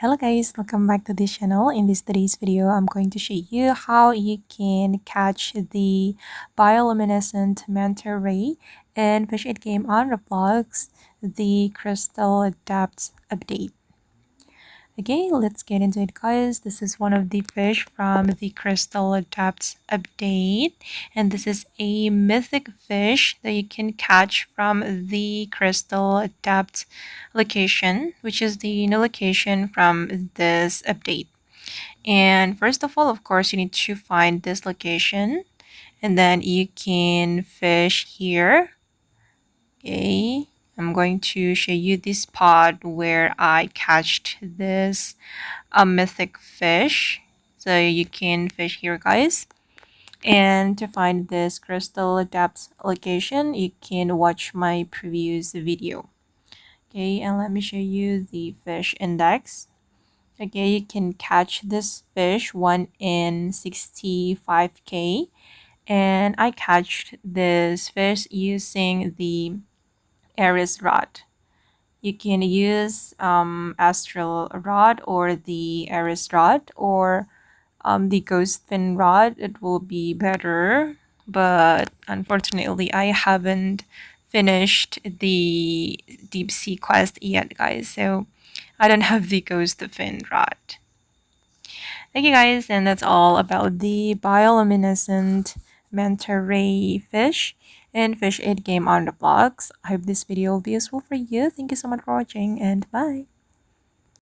Hello guys, welcome back to this channel. In today's video, I'm going to show you how you can catch the bioluminescent manta ray in Fish It game on Roblox, the crystal depths update. Okay, let's get into it guys. This is one of the fish from the crystal depths update, and this is a mythic fish that you can catch from the crystal depths location, which is the new location from this update. And first of all, of course, you need to find this location, and then you can fish here. Okay, I'm going to show you this spot where I catched this mythic fish. So you can fish here guys. And to find this crystal depths location, you can watch my previous video. Okay, and let me show you the fish index. Okay, you can catch this fish 1 in 65k, and I catched this fish using the rarest rod. You can use astral rod or the rarest rod or the ghost fin rod. It will be better, but unfortunately I haven't finished the deep sea quest yet guys, so I don't have the ghost fin rod. Okay guys, and that's all about the bioluminescent manta ray fish and Fish It game on Roblox. I hope this video will be useful for you. Thank you so much for watching and bye.